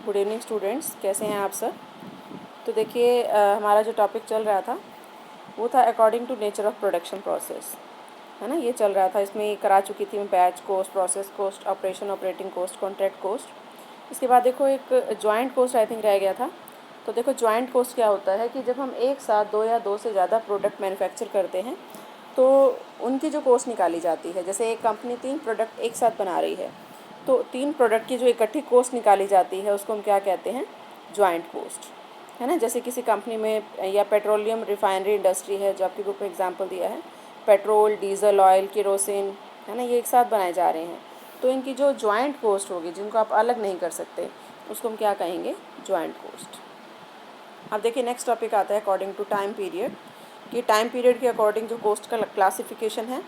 Good evening students, कैसे हैं आप सब। तो देखिए हमारा जो टॉपिक चल रहा था वो था according to nature of production process, है ना। ये चल रहा था, इसमें करा चुकी थी मैं batch cost, process cost, operation operating cost, contract cost. इसके बाद देखो एक जॉइंट कोस्ट आई थिंक रह गया था। तो देखो जॉइंट कोस्ट क्या होता है कि जब हम एक साथ दो या दो से ज़्यादा प्रोडक्ट मैन्युफैक्चर करते हैं तो उनकी जो कोस्ट निकाली जाती है। जैसे एक कंपनी 3 प्रोडक्ट एक साथ बना रही है तो 3 प्रोडक्ट की जो इकट्ठी कोस्ट निकाली जाती है उसको हम क्या कहते हैं, जॉइंट कोस्ट, है ना। जैसे किसी कंपनी में या पेट्रोलियम रिफाइनरी इंडस्ट्री है जो आपकी बुक में एग्जांपल दिया है, पेट्रोल, डीजल, ऑयल, केरोसिन, है ना, ये एक साथ बनाए जा रहे हैं। तो इनकी जो जॉइंट कोस्ट होगी, जिनको आप अलग नहीं कर सकते, उसको हम क्या कहेंगे, जॉइंट कोस्ट। अब देखिए नेक्स्ट टॉपिक आता है अकॉर्डिंग टू टाइम पीरियड, कि टाइम पीरियड के अकॉर्डिंग जो कोस्ट का क्लासिफिकेशन है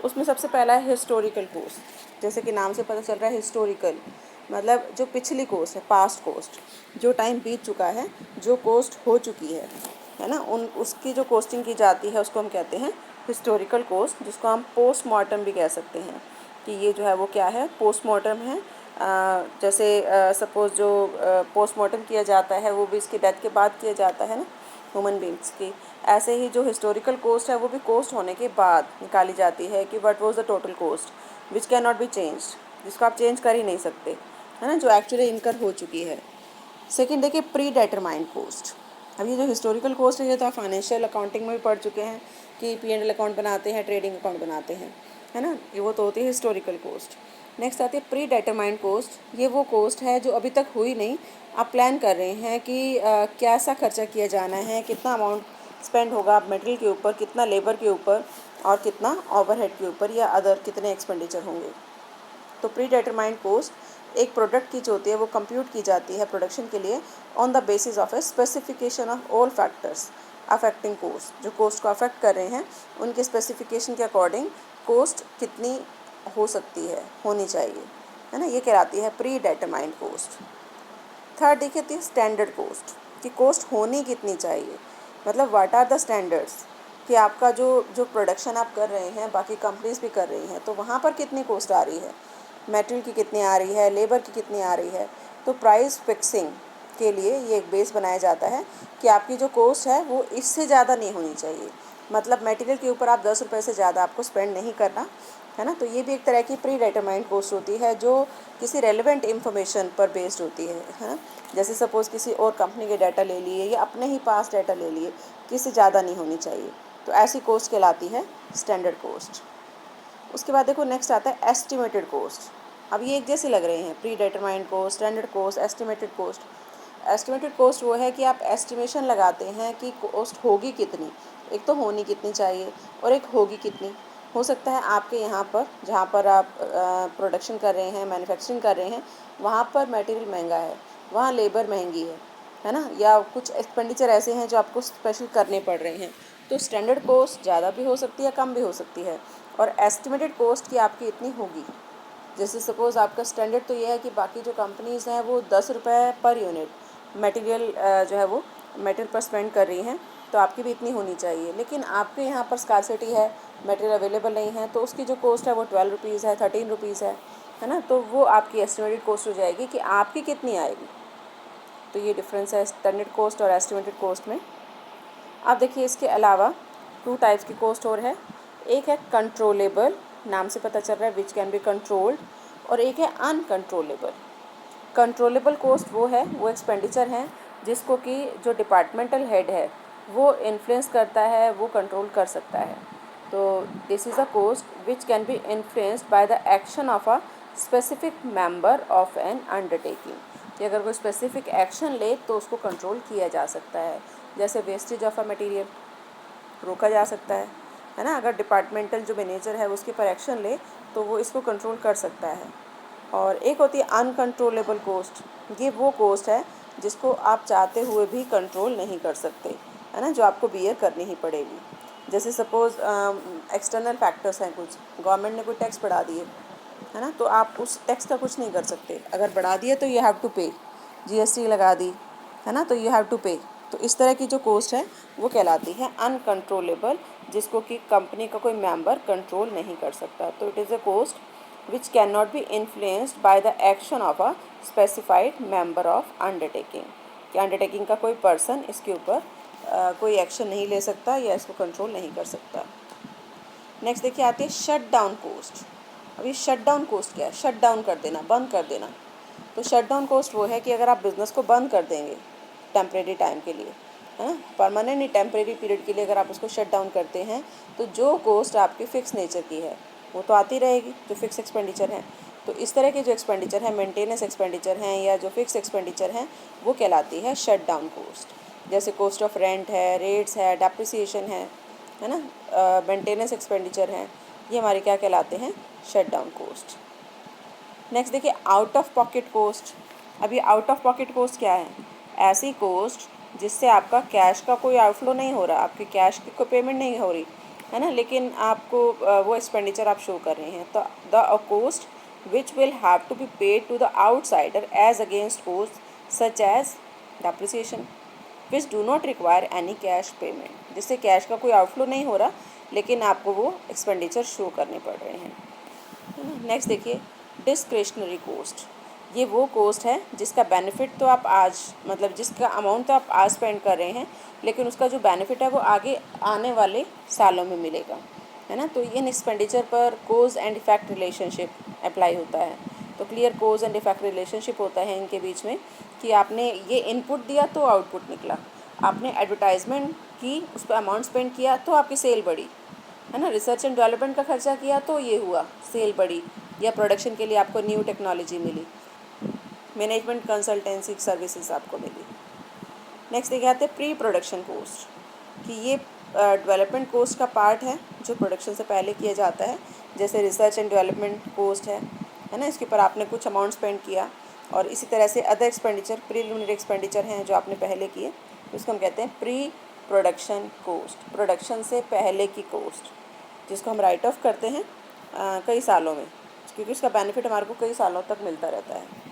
उसमें सबसे पहला है हिस्टोरिकल कोस्ट। जैसे कि नाम से पता चल रहा है हिस्टोरिकल, मतलब जो पिछली कोस्ट है, पास्ट कोस्ट, जो टाइम बीत चुका है, जो कोस्ट हो चुकी है ना, उसकी जो कोस्टिंग की जाती है उसको हम कहते हैं हिस्टोरिकल कोस्ट, जिसको हम पोस्टमार्टम भी कह सकते हैं कि ये जो है वो क्या है, पोस्टमार्टम है। जैसे सपोज़ जो पोस्टमार्टम किया जाता है वो भी इसकी डेथ के बाद किया जाता है ना, ह्यूमन बींग्स की। ऐसे ही जो हिस्टोरिकल कोस्ट है वो भी कोस्ट होने के बाद निकाली जाती है कि what was the total cost which can not be changed, जिसको आप चेंज कर ही नहीं सकते, है ना, जो एक्चुअली इनकर हो चुकी है। सेकंड देखिए प्री डेटरमाइंड कोस्ट। अब ये जो हिस्टोरिकल कोस्ट है ये तो आप फाइनेंशियल अकाउंटिंग में भी पढ़ चुके हैं कि P&L अकाउंट बनाते हैं, ट्रेडिंग अकाउंट बनाते हैं, है ना, ये वो तो होती है हिस्टोरिकल कोस्ट। नेक्स्ट आती है प्री डेटरमाइंड कोस्ट। ये वो कोस्ट है जो अभी तक हुई नहीं, आप प्लान कर रहे हैं कि कैसा खर्चा किया जाना है, कितना अमाउंट स्पेंड होगा मटेरियल के ऊपर, कितना लेबर के ऊपर और कितना ओवरहेड के ऊपर या अदर कितने एक्सपेंडिचर होंगे। तो प्री डिटरमाइंड कोस्ट एक प्रोडक्ट की जो होती है वो कंप्यूट की जाती है प्रोडक्शन के लिए on the basis of a specification of all factors affecting cost. जो कोस्ट को अफेक्ट कर रहे हैं उनके स्पेसिफिकेशन के अकॉर्डिंग कोस्ट कितनी हो सकती है, होनी चाहिए, है ना, ये कहलाती है प्री डिटरमाइंड कोस्ट। थर्ड देखिए थी स्टैंडर्ड कोस्ट, कि कोस्ट होनी कितनी चाहिए, मतलब व्हाट आर द स्टैंडर्ड्स, कि आपका जो जो प्रोडक्शन आप कर रहे हैं, बाकी कंपनीज भी कर रही हैं, तो वहाँ पर कितनी कोस्ट आ रही है, मटेरियल की कितनी आ रही है, लेबर की कितनी आ रही है। तो प्राइस फिक्सिंग के लिए ये एक बेस बनाया जाता है कि आपकी जो कोस्ट है वो इससे ज़्यादा नहीं होनी चाहिए, मतलब मटेरियल के ऊपर आप 10 रुपये से ज़्यादा आपको स्पेंड नहीं करना, है ना। तो ये भी एक तरह की प्री डिटरमाइंड कोस्ट होती है जो किसी रेलिवेंट इन्फॉर्मेशन पर बेस्ड होती है ना। जैसे सपोज़ किसी और कंपनी के डाटा ले लिए या अपने ही पास डाटा ले लिए, किसी ज़्यादा नहीं होनी चाहिए, तो ऐसी कोस्ट कहलाती है स्टैंडर्ड कोस्ट। उसके बाद देखो नेक्स्ट आता है एस्टिमेटेड कोस्ट। अब ये एक जैसे लग रहे हैं, predetermined cost, standard cost, estimated cost. Estimated cost वो है कि आप एस्टिमेशन लगाते हैं कि कोस्ट होगी कितनी, एक तो होनी कितनी चाहिए और एक होगी कितनी। हो सकता है आपके यहाँ पर जहाँ पर आप प्रोडक्शन कर रहे हैं, मैन्युफैक्चरिंग कर रहे हैं, वहाँ पर मटेरियल महंगा है, वहाँ लेबर महंगी है ना, या कुछ एक्सपेंडिचर ऐसे हैं जो आपको स्पेशल करने पड़ रहे हैं। तो स्टैंडर्ड कोस्ट ज़्यादा भी हो सकती है, कम भी हो सकती है, और एस्टिमेटेड कोस्ट की आपकी इतनी होगी। जैसे सपोज़ आपका स्टैंडर्ड तो ये है कि बाकी जो कंपनीज़ हैं वो 10 रुपये पर यूनिट मटेरियल जो है वो मटेरियल पर स्पेंड कर रही हैं, तो आपकी भी इतनी होनी चाहिए। लेकिन आपके यहाँ पर स्कार्सिटी है, मटेरियल अवेलेबल नहीं है, तो उसकी जो कॉस्ट है वो 12 रुपीज़ है, 13 रुपीज़ है ना। तो वो आपकी एस्टिमेटेड कॉस्ट हो जाएगी कि आपकी कितनी आएगी। तो ये डिफरेंस है स्टैंडर्ड कॉस्ट और एस्टिमेटेड कॉस्ट में। अब देखिए इसके अलावा 2 टाइप्स की कॉस्ट और है। एक है कंट्रोलेबल, नाम से पता चल रहा है विच कैन बी कंट्रोल्ड, और एक है अनकंट्रोलेबल। कंट्रोलेबल कॉस्ट वो है, वो एक्सपेंडिचर हैं जिसको कि जो डिपार्टमेंटल हेड है वो इन्फ्लुएंस करता है, वो कंट्रोल कर सकता है। तो this is a cost which can be influenced by the action of a specific member of N undertaking, कि अगर कोई स्पेसिफिक एक्शन ले तो उसको कंट्रोल किया जा सकता है। जैसे वेस्टेज ऑफ अ मटेरियल रोका जा सकता है ना, अगर डिपार्टमेंटल जो मैनेजर है उसके पर एक्शन ले तो वो इसको कंट्रोल कर सकता है। और एक होती है अनकंट्रोलेबल कॉस्ट, ये वो कॉस्ट है जिसको आप चाहते हुए भी कंट्रोल नहीं कर सकते, है ना, जो आपको बियर करनी ही पड़ेगी। जैसे सपोज़ एक्सटर्नल फैक्टर्स हैं, कुछ गवर्नमेंट ने कोई टैक्स बढ़ा दिए, है ना, तो आप उस टैक्स का कुछ नहीं कर सकते, अगर बढ़ा दिए तो यू हैव टू पे, GST लगा दी, है ना, तो यू हैव टू पे। तो इस तरह की जो कॉस्ट है वो कहलाती है अनकंट्रोलेबल, जिसको कि कंपनी का कोई मेंबर कंट्रोल नहीं कर सकता। तो it is a cost which can not B influenced by the action of a specified member of undertaking, कि अंडरटेकिंग का कोई पर्सन इसके ऊपर कोई एक्शन नहीं ले सकता या इसको कंट्रोल नहीं कर सकता। नेक्स्ट देखिए आती है शट डाउन कोस्ट। अभी शट डाउन कोस्ट क्या है? शट डाउन कर देना, बंद कर देना। तो शट डाउन कोस्ट वो है कि अगर आप बिज़नेस को बंद कर देंगे टेम्परेरी टाइम के लिए, है ना, परमानेंट नहीं, टेम्परेरी पीरियड के लिए अगर आप उसको शट डाउन करते हैं तो जो कोस्ट आपकी फ़िक्स नेचर की है वो तो आती रहेगी, जो फिक्स एक्सपेंडिचर हैं। तो इस तरह के जो एक्सपेंडिचर हैं, मेंटेनेंस एक्सपेंडिचर हैं या जो फिक्स एक्सपेंडिचर हैं, वो कहलाती है शट डाउन कोस्ट। जैसे कॉस्ट ऑफ रेंट है, रेट्स है, डेप्रिसिएशन है ना, मेंटेनेंस एक्सपेंडिचर हैं, ये हमारे क्या कहलाते हैं? Shut down cost. नेक्स्ट देखिए आउट ऑफ पॉकेट कोस्ट। अभी आउट ऑफ पॉकेट कोस्ट क्या है? ऐसी कोस्ट जिससे आपका कैश का कोई आउटफ्लो नहीं हो रहा, आपके कैश की कोई पेमेंट नहीं हो रही, है ना, लेकिन आपको वो एक्सपेंडिचर आप शो कर रहे हैं। तो the cost which will have to be paid to the outsider as against cost such as depreciation which do not require any cash payment, जिससे कैश का कोई आउटफ्लो नहीं हो रहा लेकिन आपको वो एक्सपेंडिचर शो करने पड़ रहे हैं, है ना। नेक्स्ट देखिए डिस्क्रिशनरी कोस्ट। ये वो कोस्ट है जिसका बेनिफिट तो आप आज, मतलब जिसका अमाउंट तो आप आज स्पेंड कर रहे हैं लेकिन उसका जो बेनिफिट है वो आगे आने वाले सालों में मिलेगा, है ना। तो इन एक्सपेंडिचर पर cause and effect relationship apply होता है। तो clear cause and effect relationship होता है इनके बीच में कि आपने ये इनपुट दिया तो आउटपुट निकला, आपने एडवर्टाइजमेंट की, उस पर अमाउंट स्पेंड किया तो आपकी सेल बढ़ी, है ना, रिसर्च एंड डेवलपमेंट का खर्चा किया तो ये हुआ, सेल बढ़ी, या प्रोडक्शन के लिए आपको न्यू टेक्नोलॉजी मिली, मैनेजमेंट कंसल्टेंसी सर्विसेज आपको मिली। नेक्स्ट देखे आते हैं प्री प्रोडक्शन कोस्ट, कि ये डेवलपमेंट कोस्ट का पार्ट है जो प्रोडक्शन से पहले किया जाता है। जैसे रिसर्च एंड डेवलपमेंट कोस्ट है ना, इसके ऊपर आपने कुछ अमाउंट स्पेंड किया, और इसी तरह से अदर एक्सपेंडिचर, प्रीलिमिनरी एक्सपेंडिचर हैं जो आपने पहले किए, तो उसको हम कहते हैं प्री प्रोडक्शन कोस्ट, प्रोडक्शन से पहले की कोस्ट, जिसको हम राइट ऑफ करते हैं कई सालों में, क्योंकि उसका बेनिफिट हमारे को कई सालों तक मिलता रहता है।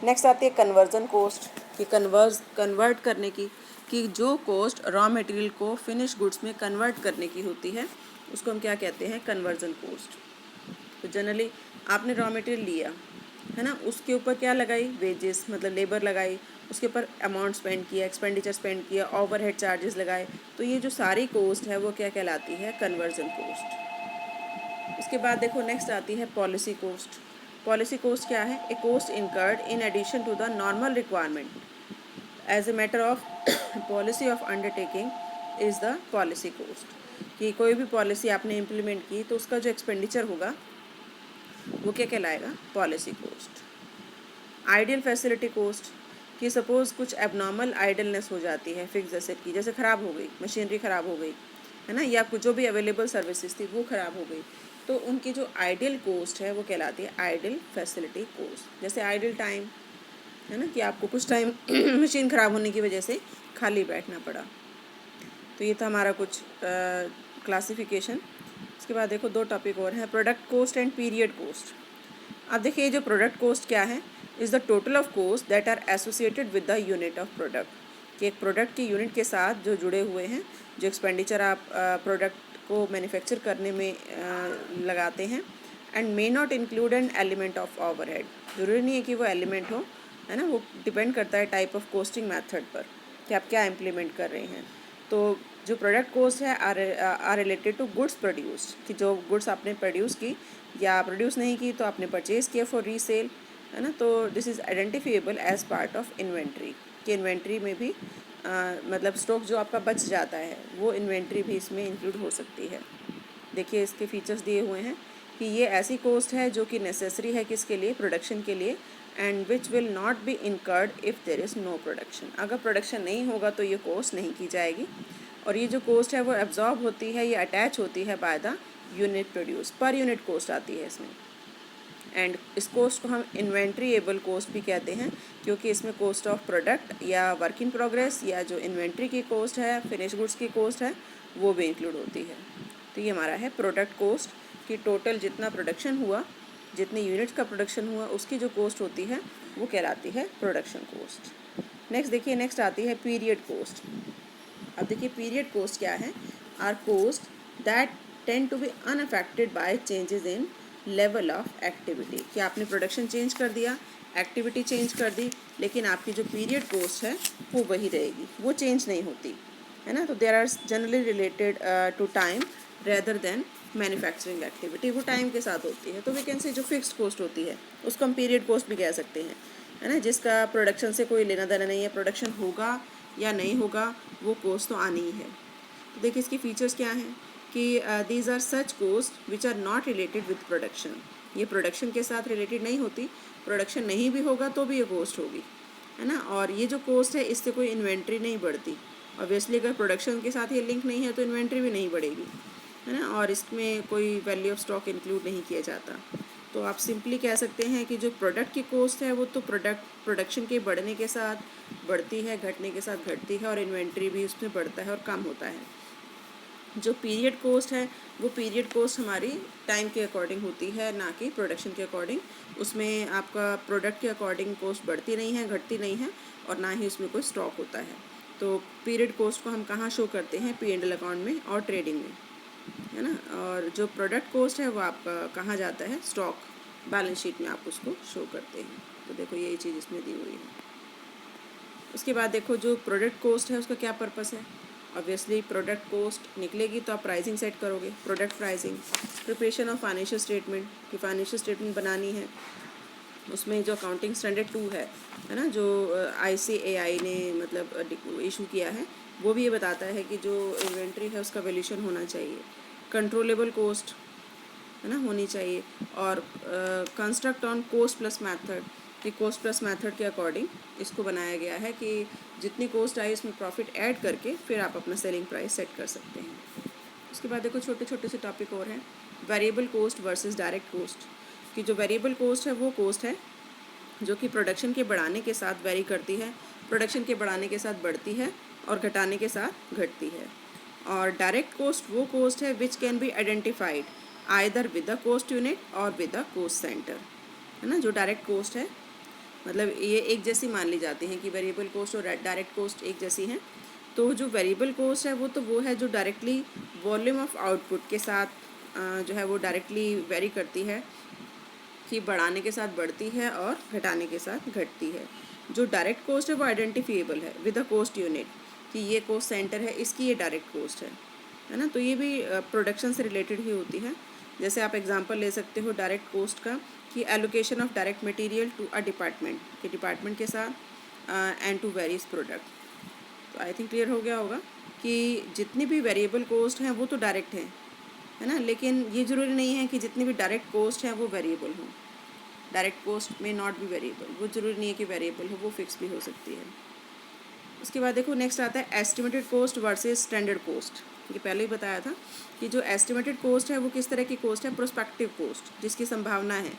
नेक्स्ट आती है कन्वर्जन कोस्ट, कि कन्वर्ट करने की, कि जो कोस्ट रॉ मटेरियल को फिनिश गुड्स में कन्वर्ट करने की होती है उसको हम क्या कहते हैं? Conversion cost. तो जनरली आपने रॉ मटेरियल लिया, है ना, उसके ऊपर क्या लगाई? वेजेस, मतलब लेबर लगाई, उसके ऊपर अमाउंट स्पेंड किया, एक्सपेंडिचर स्पेंड किया, ओवरहेड चार्जेस लगाए, तो ये जो सारी कोस्ट है वो क्या कहलाती है? Conversion cost. इसके बाद देखो नेक्स्ट आती है पॉलिसी कोस्ट। पॉलिसी कोस्ट क्या है? A cost incurred in addition to the normal requirement as a matter of policy of undertaking is the policy cost, कि कोई भी पॉलिसी आपने इम्प्लीमेंट की तो उसका जो एक्सपेंडिचर होगा वो क्या कहलाएगा? Policy cost. Ideal facility cost, कि सपोज़ कुछ एबनॉर्मल आइडलनेस हो जाती है फिक्स एसेट की, जैसे ख़राब हो गई, मशीनरी ख़राब हो गई, है ना, या कुछ जो भी अवेलेबल सर्विसेज थी वो ख़राब हो गई, तो उनकी जो आइडियल कोस्ट है वो कहलाती है आइडियल फैसिलिटी कोस्ट। जैसे आइडियल टाइम, है ना, कि आपको कुछ टाइम मशीन ख़राब होने की वजह से खाली बैठना पड़ा। तो ये था हमारा कुछ क्लासिफिकेशन। इसके बाद देखो दो टॉपिक और हैं, product cost and period cost. अब देखिए ये जो प्रोडक्ट कोस्ट क्या है? Is the total of cost that are associated with the unit of product, कि एक प्रोडक्ट की यूनिट के साथ जो जुड़े हुए हैं, जो एक्सपेंडिचर आप प्रोडक्ट को मैन्युफैक्चर करने में लगाते हैं, and may not include an element of overhead. ज़रूरी नहीं है कि वो एलिमेंट हो, है ना, वो डिपेंड करता है टाइप ऑफ कोस्टिंग मेथड पर कि आप क्या इम्प्लीमेंट कर रहे हैं। तो जो प्रोडक्ट कोस्ट है are related to goods produced, कि जो गुड्स आपने प्रोड्यूस की या प्रोड्यूस नहीं की तो आपने परचेज़ किया फॉर रीसेल, है ना, तो this is identifiable as part of inventory, कि इन्वेंट्री में भी मतलब स्टॉक जो आपका बच जाता है वो इन्वेंट्री भी इसमें इंक्लूड हो सकती है। देखिए इसके फीचर्स दिए हुए हैं कि ये ऐसी कोस्ट है जो कि नेसेसरी है किसके लिए? प्रोडक्शन के लिए, and which will not be incurred if there is no production. अगर प्रोडक्शन नहीं होगा तो ये कोस्ट नहीं की जाएगी, और ये जो कोस्ट है वो एब्जॉर्ब होती है, ये अटैच होती है by the unit produce, per unit cost आती है इसमें। एंड इस कोस्ट को हम इन्वेंट्रीएबल कोस्ट भी कहते हैं, क्योंकि इसमें कॉस्ट ऑफ प्रोडक्ट या वर्क इन प्रोग्रेस या जो इन्वेंट्री की कॉस्ट है, फिनिश गुड्स की कॉस्ट है, वो भी इंक्लूड होती है। तो ये हमारा है प्रोडक्ट कोस्ट, कि टोटल जितना प्रोडक्शन हुआ, जितने यूनिट का प्रोडक्शन हुआ उसकी जो कॉस्ट होती है वो कहलाती है प्रोडक्शन कॉस्ट। नेक्स्ट देखिए, नेक्स्ट आती है पीरियड कॉस्ट। अब देखिए पीरियड कॉस्ट क्या है? Are cost that tend to be unaffected by changes in level of activity, कि आपने प्रोडक्शन चेंज कर दिया, एक्टिविटी चेंज कर दी, लेकिन आपकी जो पीरियड कॉस्ट है वो वही रहेगी, वो चेंज नहीं होती है ना। तो there are generally related to time rather than manufacturing activity, वो टाइम के साथ होती है। तो वी कैन से जो फिक्स्ड कॉस्ट होती है उसको हम पीरियड कॉस्ट भी कह सकते हैं, है ना, जिसका प्रोडक्शन से कोई लेना देना नहीं है, प्रोडक्शन होगा या नहीं होगा वो कॉस्ट तो आनी ही है। तो देखिए इसकी फीचर्स क्या हैं कि these are such cost which are not related with production, ये प्रोडक्शन के साथ रिलेटेड नहीं होती, प्रोडक्शन नहीं भी होगा तो भी ये कॉस्ट होगी, है ना। और ये जो कॉस्ट है इससे कोई इन्वेंट्री नहीं बढ़ती, ऑब्वियसली अगर प्रोडक्शन के साथ ये लिंक नहीं है तो इन्वेंट्री भी नहीं बढ़ेगी, है ना। और इसमें कोई वैल्यू ऑफ स्टॉक इंक्लूड नहीं किया जाता। तो आप सिंपली कह सकते हैं कि जो प्रोडक्ट की कॉस्ट है वो तो प्रोडक्शन के बढ़ने के साथ बढ़ती है, घटने के साथ घटती है, और इन्वेंट्री भी उसमें बढ़ता है और कम होता है। जो पीरियड कॉस्ट है वो पीरियड कॉस्ट हमारी टाइम के अकॉर्डिंग होती है, ना कि प्रोडक्शन के अकॉर्डिंग। उसमें आपका प्रोडक्ट के अकॉर्डिंग कॉस्ट बढ़ती नहीं है, घटती नहीं है, और ना ही उसमें कोई स्टॉक होता है। तो पीरियड कॉस्ट को हम कहाँ शो करते हैं, P&L अकाउंट में और ट्रेडिंग में, है ना। और जो प्रोडक्ट कॉस्ट है वो आपका कहाँ जाता है, स्टॉक बैलेंस शीट में आप उसको शो करते हैं। तो देखो यही चीज़ इसमें दी हुई है। उसके बाद देखो जो प्रोडक्ट कॉस्ट है उसका क्या पर्पस है। ऑब्वियसली प्रोडक्ट कॉस्ट निकलेगी तो आप प्राइसिंग सेट करोगे, product pricing, preparation of financial statement, कि फाइनेंशियल स्टेटमेंट बनानी है, उसमें जो अकाउंटिंग स्टैंडर्ड 2 है ना, जो ICAI ने मतलब इशू किया है, वो भी ये बताता है कि जो इन्वेंट्री है उसका वैल्यूएशन होना चाहिए, कंट्रोलेबल कॉस्ट है ना होनी चाहिए, और construct on cost plus method, कि कॉस्ट प्लस मेथड के अकॉर्डिंग इसको बनाया गया है कि जितनी कॉस्ट आई उसमें प्रॉफिट ऐड करके फिर आप अपना सेलिंग प्राइस सेट कर सकते हैं। उसके बाद देखो छोटे छोटे से टॉपिक और हैं, variable cost versus direct cost, कि जो वेरिएबल कॉस्ट है वो कॉस्ट है जो कि प्रोडक्शन के बढ़ाने के साथ वेरी करती है, प्रोडक्शन के बढ़ाने के साथ बढ़ती है और घटाने के साथ घटती है। और डायरेक्ट कॉस्ट वो कॉस्ट है which can be identified either with the cost unit और विद द कॉस्ट सेंटर, है ना। जो डायरेक्ट कॉस्ट है मतलब ये एक जैसी मान ली जाती है कि वेरिएबल कॉस्ट और डायरेक्ट कॉस्ट एक जैसी हैं। तो जो वेरिएबल कॉस्ट है वो है जो डायरेक्टली वॉल्यूम ऑफ आउटपुट के साथ जो है वो डायरेक्टली वेरी करती है, कि बढ़ाने के साथ बढ़ती है और घटाने के साथ घटती है। जो डायरेक्ट कॉस्ट है वो आइडेंटिफिएबल है विद द कॉस्ट यूनिट, कि ये कॉस्ट सेंटर है, इसकी ये डायरेक्ट कॉस्ट है ना। तो ये भी प्रोडक्शन से रिलेटेड ही होती है। जैसे आप एग्जांपल ले सकते हो डायरेक्ट कॉस्ट का, कि allocation of direct material to a department, कि डिपार्टमेंट के साथ एंड टू वेरियस प्रोडक्ट। तो आई थिंक क्लियर हो गया होगा कि जितनी भी वेरिएबल कॉस्ट हैं वो तो डायरेक्ट हैं, है ना, लेकिन ये ज़रूरी नहीं है कि जितनी भी डायरेक्ट कॉस्ट हैं वो वेरिएबल हों। डायरेक्ट कॉस्ट में नॉट भी वेरिएबल, वो ज़रूरी नहीं है कि वेरिएबल हो, वो फिक्स भी हो सकती है। उसके बाद देखो नेक्स्ट आता है estimated cost versus standard cost. ये पहले ही बताया था कि जो एस्टिमेटेड कॉस्ट है वो किस तरह की कॉस्ट है, प्रोस्पेक्टिव कॉस्ट, जिसकी संभावना है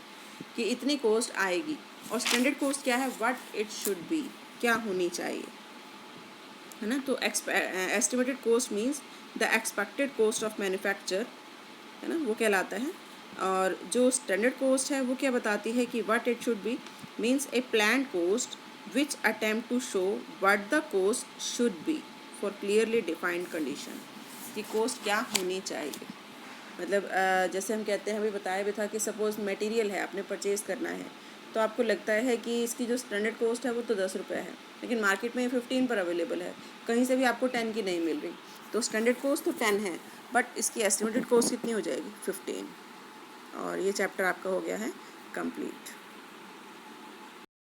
कि इतनी कॉस्ट आएगी। और स्टैंडर्ड कॉस्ट क्या है, व्हाट इट शुड बी, क्या होनी चाहिए, है ना। तो estimated cost means the expected cost of manufacture, है ना, वो कहलाता है। और जो स्टैंडर्ड कॉस्ट है वो क्या बताती है कि what it should be means a planned cost which attempt to show what the cost should be for clearly defined condition, कि कॉस्ट क्या होनी चाहिए। मतलब जैसे हम कहते हैं, अभी बताया भी था कि सपोज़ मटेरियल है, आपने परचेज़ करना है, तो आपको लगता है कि इसकी जो स्टैंडर्ड कॉस्ट है वो तो 10 रुपये है, लेकिन मार्केट में 15 पर अवेलेबल है, कहीं से भी आपको 10 की नहीं मिल रही। तो स्टैंडर्ड कॉस्ट तो 10 है, बट इसकी एस्टिमेटेड कॉस्ट कितनी हो जाएगी, 15। और ये चैप्टर आपका हो गया है कंप्लीट।